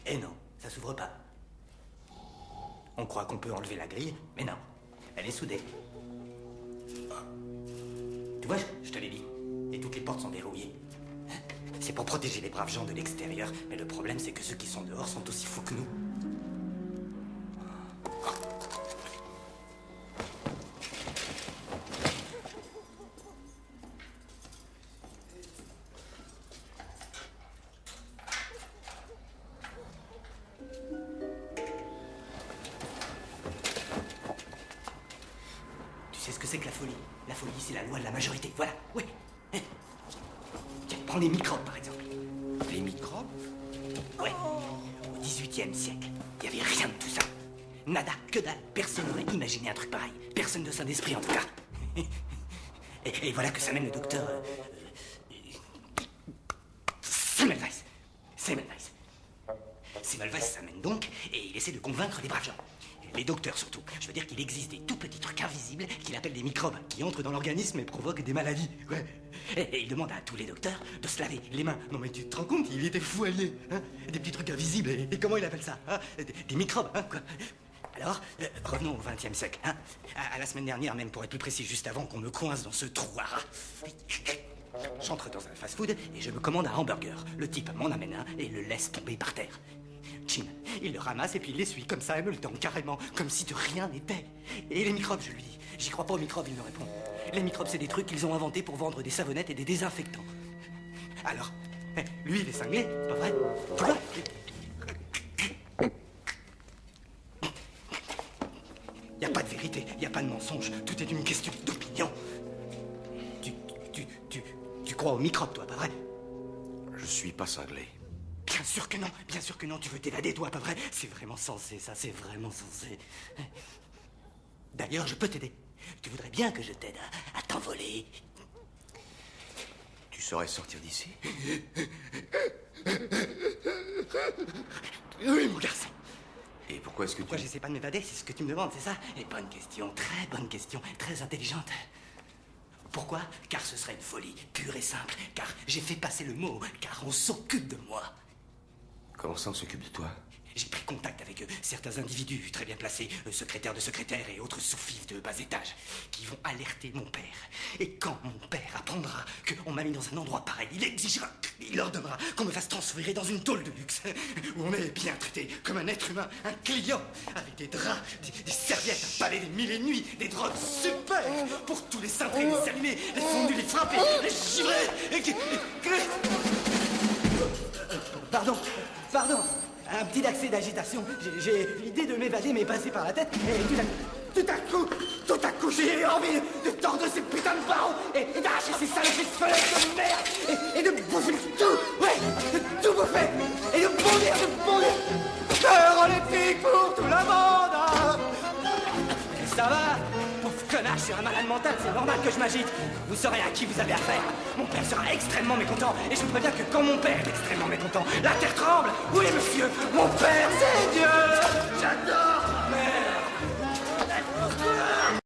Eh non, ça s'ouvre pas. On croit qu'on peut enlever la grille, mais non. Elle est soudée. Tu vois, je te l'ai dit. Et toutes les portes sont verrouillées. C'est pour protéger les braves gens de l'extérieur. Mais le problème, c'est que ceux qui sont dehors sont aussi fous que nous. Tu sais ce que c'est que la folie? La folie, c'est la loi de la majorité. Voilà, oui. Tiens, prends les microbes, par exemple. Les microbes? Ouais. Au XVIIIe siècle, il n'y avait rien de tout ça. Nada, que dalle. Personne n'aurait imaginé un truc pareil. Personne de sain d'esprit, en tout cas. Et voilà que ça mène le docteur... Semmelweis. Semmelweis s'amène donc, et il essaie de convaincre les braves gens. Les docteurs, surtout. Je veux dire qu'il existe des tout petits trucs invisibles qu'il appelle des microbes, qui entrent dans l'organisme et provoquent des maladies. Ouais. Et il demande à tous les docteurs de se laver les mains. Non mais tu te rends compte, il était fou allié, hein? Des petits trucs invisibles, et comment il appelle ça, hein? Des microbes, hein, quoi. Alors, revenons au XXe siècle, hein? À la semaine dernière, même pour être plus précis, juste avant qu'on me coince dans ce trou à rats. J'entre dans un fast-food et je me commande un hamburger. Le type m'en amène un et le laisse tomber par terre. Jim, il le ramasse et puis il l'essuie comme ça et me le tend carrément, comme si de rien n'était. Et les microbes, je lui dis. J'y crois pas aux microbes, il me répond. Les microbes, c'est des trucs qu'ils ont inventés pour vendre des savonnettes et des désinfectants. Alors, lui, il est cinglé, pas vrai? Tu vois? Y a pas de vérité, y a pas de mensonge, tout est une question d'opinion. Tu crois aux microbes, toi, pas vrai? Je suis pas cinglé. Bien sûr que non, tu veux t'évader, toi, pas vrai? C'est vraiment censé, ça, c'est vraiment censé. D'ailleurs, je peux t'aider. Tu voudrais bien que je t'aide à t'envoler. Tu saurais sortir d'ici? Oui, mon garçon. Et pourquoi est-ce que Pourquoi j'essaie pas de m'évader? C'est ce que tu me demandes, c'est ça? Et bonne question, très intelligente. Pourquoi? Car ce serait une folie pure et simple. Car j'ai fait passer le mot. Car on s'occupe de moi. Comment ça, on s'occupe de toi? J'ai pris contact avec certains individus très bien placés, secrétaires de secrétaires et autres sous-fifs de bas étage, qui vont alerter mon père. Et quand mon père apprendra qu'on m'a mis dans un endroit pareil, il exigera, il ordonnera qu'on me fasse transférer dans une tôle de luxe, où on est bien traité comme un être humain, un client, avec des draps, des serviettes, un palais des mille et nuits, des drogues super pour tous les cintrés, les allumer, les fondus, les frapper, les givrer. Pardon. Un petit accès d'agitation. J'ai l'idée de m'évader m'est passée par la tête et tout à coup, j'ai envie de tordre ces putains de barreaux et d'arracher ces saloperies de fenêtres de merde et de bouffer tout, ouais, de tout bouffer et de bondir. Cœur olympique pour tout le monde, hein. Ça va? Pauvre connard, je suis un malade mental, c'est normal que je m'agite. Vous saurez à qui vous avez affaire. Mon père sera extrêmement mécontent. Et je vous préviens que quand mon père est extrêmement mécontent, la terre tremble. Oui, monsieur, mon père, c'est Dieu. J'adore, mais...